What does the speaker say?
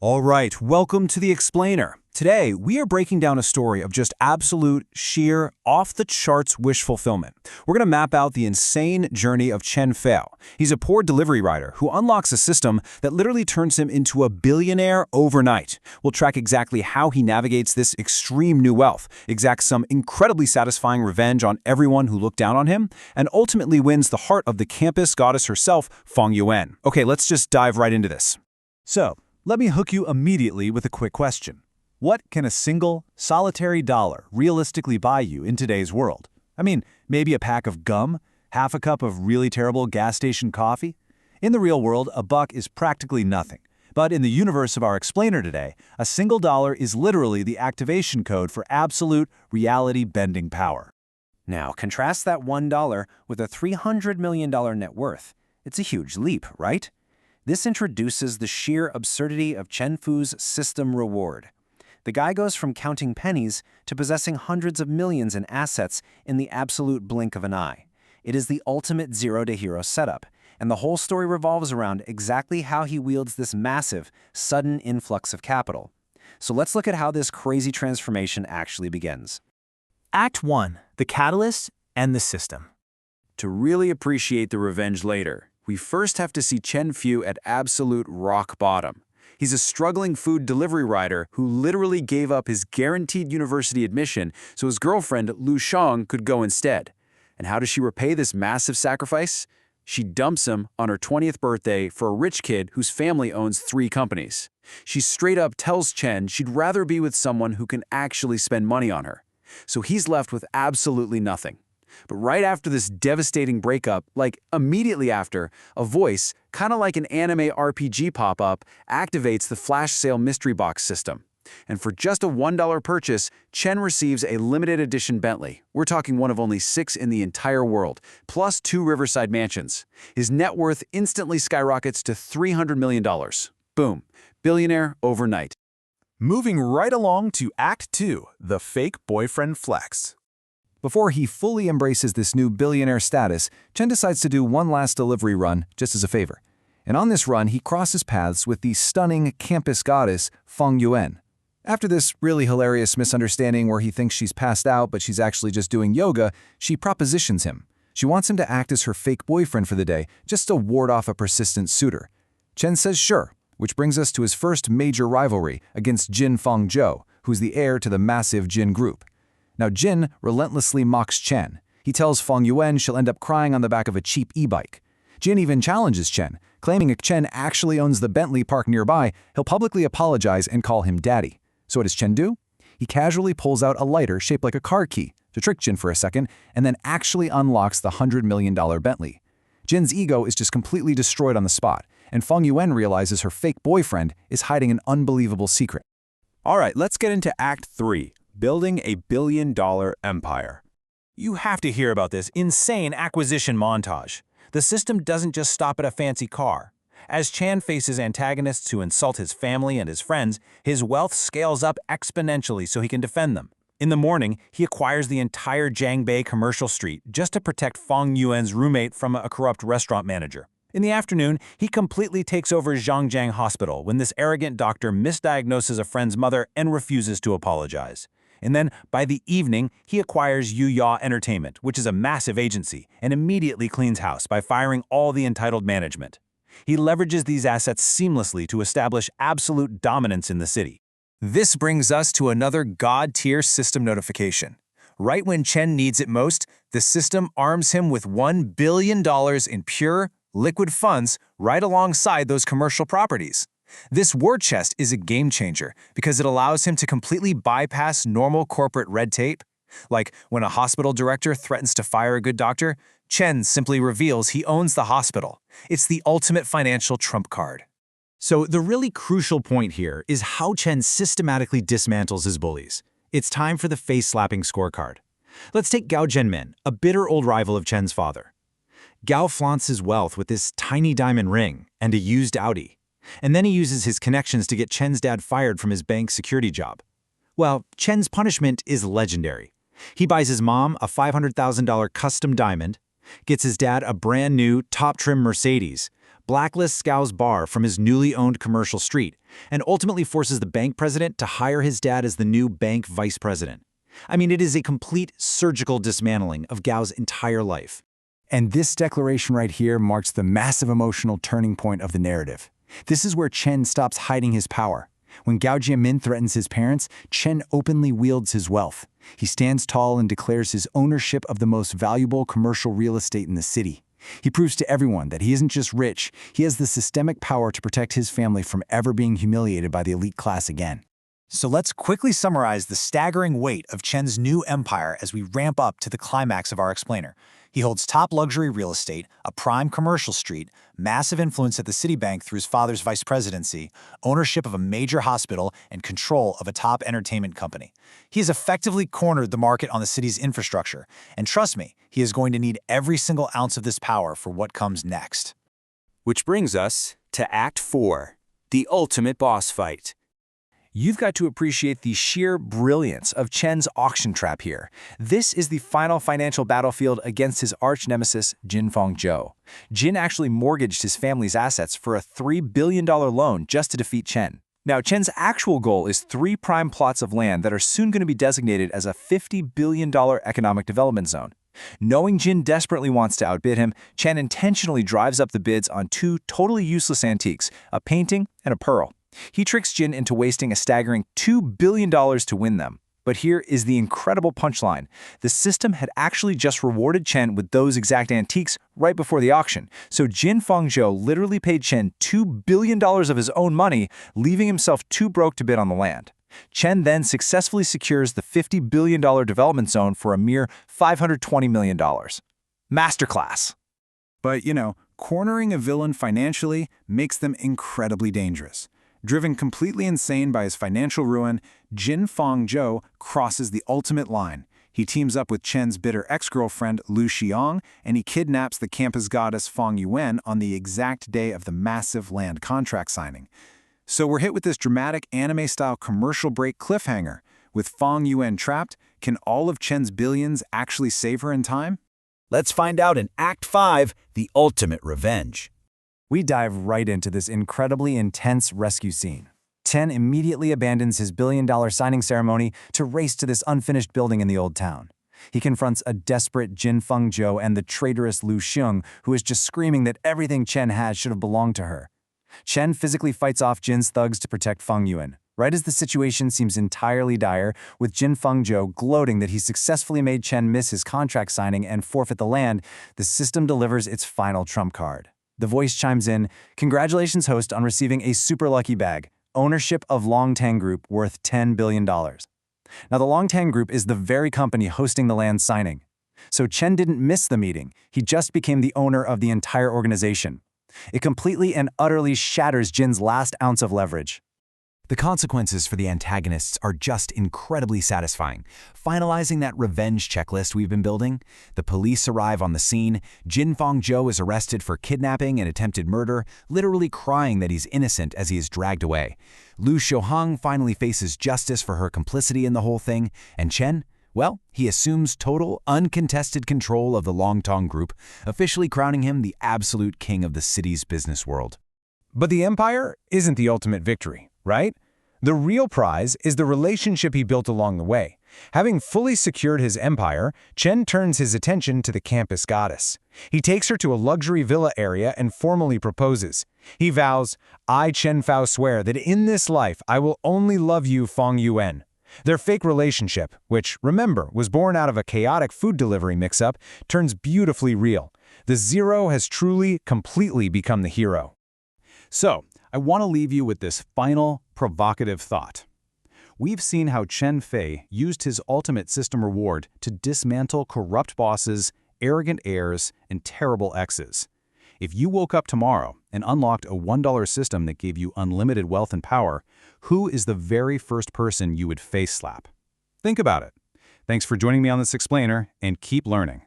All right, welcome to The Explainer. Today, we are breaking down a story of just absolute, sheer, off-the-charts wish fulfillment. We're going to map out the insane journey of Chen Fei. He's a poor delivery rider who unlocks a system that literally turns him into a billionaire overnight. We'll track exactly how he navigates this extreme new wealth, exacts some incredibly satisfying revenge on everyone who looked down on him, and ultimately wins the heart of the campus goddess herself, Feng Yuan. Okay, let's just dive right into this. So, let me hook you immediately with a quick question. What can a single, solitary dollar realistically buy you in today's world? I mean, maybe a pack of gum? Half a cup of really terrible gas station coffee? In the real world, a buck is practically nothing. But in the universe of our explainer today, a single dollar is literally the activation code for absolute, reality-bending power. Now, contrast that $1 with a $300 million net worth. It's a huge leap, right? This introduces the sheer absurdity of Chen Fu's system reward. The guy goes from counting pennies to possessing hundreds of millions in assets in the absolute blink of an eye. It is the ultimate zero-to-hero setup, and the whole story revolves around exactly how he wields this massive, sudden influx of capital. So let's look at how this crazy transformation actually begins. Act 1. The Catalyst and the System. To really appreciate the revenge later, we first have to see Chen Fu at absolute rock bottom. He's a struggling food delivery rider who literally gave up his guaranteed university admission so his girlfriend, Lu Shang, could go instead. And how does she repay this massive sacrifice? She dumps him on her 20th birthday for a rich kid whose family owns 3 companies. She straight up tells Chen she'd rather be with someone who can actually spend money on her. So he's left with absolutely nothing. But right after this devastating breakup, like immediately after, a voice, kind of like an anime RPG pop-up, activates the flash sale mystery box system. And for just a $1 purchase, Chen receives a limited edition Bentley. We're talking one of only 6 in the entire world, plus 2 riverside mansions. His net worth instantly skyrockets to $300 million. Boom. Billionaire overnight. Moving right along to Act 2, the Fake Boyfriend Flex. Before he fully embraces this new billionaire status, Chen decides to do one last delivery run just as a favor. And on this run, he crosses paths with the stunning campus goddess, Feng Yuan. After this really hilarious misunderstanding where he thinks she's passed out but she's actually just doing yoga, she propositions him. She wants him to act as her fake boyfriend for the day, just to ward off a persistent suitor. Chen says sure, which brings us to his first major rivalry against Jin Fengzhou, who's the heir to the massive Jin group. Now Jin relentlessly mocks Chen. He tells Feng Yuan she'll end up crying on the back of a cheap e-bike. Jin even challenges Chen, claiming if Chen actually owns the Bentley parked nearby, he'll publicly apologize and call him daddy. So what does Chen do? He casually pulls out a lighter shaped like a car key to trick Jin for a second and then actually unlocks the $100 million Bentley. Jin's ego is just completely destroyed on the spot, and Feng Yuan realizes her fake boyfriend is hiding an unbelievable secret. All right, let's get into Act 3. Building a billion-dollar empire. You have to hear about this insane acquisition montage. The system doesn't just stop at a fancy car. As Chan faces antagonists who insult his family and his friends, his wealth scales up exponentially so he can defend them. In the morning, he acquires the entire Jiangbei commercial street just to protect Feng Yuan's roommate from a corrupt restaurant manager. In the afternoon, he completely takes over Zhangjiang Hospital when this arrogant doctor misdiagnoses a friend's mother and refuses to apologize. And then, by the evening, he acquires Yu Ya Entertainment, which is a massive agency, and immediately cleans house by firing all the entitled management. He leverages these assets seamlessly to establish absolute dominance in the city. This brings us to another god-tier system notification. Right when Chen needs it most, the system arms him with $1 billion in pure, liquid funds right alongside those commercial properties. This war chest is a game changer because it allows him to completely bypass normal corporate red tape. Like when a hospital director threatens to fire a good doctor, Chen simply reveals he owns the hospital. It's the ultimate financial trump card. So the really crucial point here is how Chen systematically dismantles his bullies. It's time for the face-slapping scorecard. Let's take Gao Zhenmin, a bitter old rival of Chen's father. Gao flaunts his wealth with this tiny diamond ring and a used Audi. And then he uses his connections to get Chen's dad fired from his bank security job. Well, Chen's punishment is legendary. He buys his mom a $500,000 custom diamond, gets his dad a brand new, top-trim Mercedes, blacklists Gao's bar from his newly owned commercial street, and ultimately forces the bank president to hire his dad as the new bank vice president. I mean, it is a complete surgical dismantling of Gao's entire life. And this declaration right here marks the massive emotional turning point of the narrative. This is where Chen stops hiding his power. When Gao Jiamin threatens his parents, Chen openly wields his wealth. He stands tall and declares his ownership of the most valuable commercial real estate in the city. He proves to everyone that he isn't just rich, he has the systemic power to protect his family from ever being humiliated by the elite class again. So let's quickly summarize the staggering weight of Chen's new empire as we ramp up to the climax of our explainer. He holds top luxury real estate, a prime commercial street, massive influence at the Citibank through his father's vice presidency, ownership of a major hospital, and control of a top entertainment company. He has effectively cornered the market on the city's infrastructure, and trust me, he is going to need every single ounce of this power for what comes next. Which brings us to Act 4, the ultimate boss fight. You've got to appreciate the sheer brilliance of Chen's auction trap here. This is the final financial battlefield against his arch-nemesis, Jin Fangzhou. Jin actually mortgaged his family's assets for a $3 billion loan just to defeat Chen. Now, Chen's actual goal is 3 prime plots of land that are soon going to be designated as a $50 billion economic development zone. Knowing Jin desperately wants to outbid him, Chen intentionally drives up the bids on 2 totally useless antiques, a painting and a pearl. He tricks Jin into wasting a staggering $2 billion to win them. But here is the incredible punchline. The system had actually just rewarded Chen with those exact antiques right before the auction. So Jin Fangzhou literally paid Chen $2 billion of his own money, leaving himself too broke to bid on the land. Chen then successfully secures the $50 billion development zone for a mere $520 million. Masterclass. But, cornering a villain financially makes them incredibly dangerous. Driven completely insane by his financial ruin, Jin Fangzhou crosses the ultimate line. He teams up with Chen's bitter ex-girlfriend Lu Xiong, and he kidnaps the campus goddess Fang Yuan on the exact day of the massive land contract signing. So we're hit with this dramatic anime-style commercial break cliffhanger. With Fang Yuan trapped, can all of Chen's billions actually save her in time? Let's find out in Act 5, the ultimate revenge. We dive right into this incredibly intense rescue scene. Chen immediately abandons his billion-dollar signing ceremony to race to this unfinished building in the old town. He confronts a desperate Jin Fangzhou and the traitorous Lu Xiong, who is just screaming that everything Chen has should have belonged to her. Chen physically fights off Jin's thugs to protect Fang Yuan. Right as the situation seems entirely dire, with Jin Fangzhou gloating that he successfully made Chen miss his contract signing and forfeit the land, the system delivers its final trump card. The voice chimes in, "Congratulations, host, on receiving a super lucky bag. Ownership of Longtang Group worth $10 billion. Now, the Longtang Group is the very company hosting the land signing. So Chen didn't miss the meeting. He just became the owner of the entire organization. It completely and utterly shatters Jin's last ounce of leverage." The consequences for the antagonists are just incredibly satisfying. Finalizing that revenge checklist we've been building, the police arrive on the scene, Jin Fangzhou is arrested for kidnapping and attempted murder, literally crying that he's innocent as he is dragged away. Lu Xiong finally faces justice for her complicity in the whole thing, and Chen, well, he assumes total, uncontested control of the Longtang Group, officially crowning him the absolute king of the city's business world. But the empire isn't the ultimate victory, right? The real prize is the relationship he built along the way. Having fully secured his empire, Chen turns his attention to the campus goddess. He takes her to a luxury villa area and formally proposes. He vows, "I, Chen Fao, swear that in this life I will only love you, Fang Yuan." Their fake relationship, which, remember, was born out of a chaotic food delivery mix-up, turns beautifully real. The zero has truly, completely become the hero. So, I want to leave you with this final, provocative thought. We've seen how Chen Fei used his ultimate system reward to dismantle corrupt bosses, arrogant heirs, and terrible exes. If you woke up tomorrow and unlocked a $1 system that gave you unlimited wealth and power, who is the very first person you would face slap? Think about it. Thanks for joining me on this explainer, and keep learning.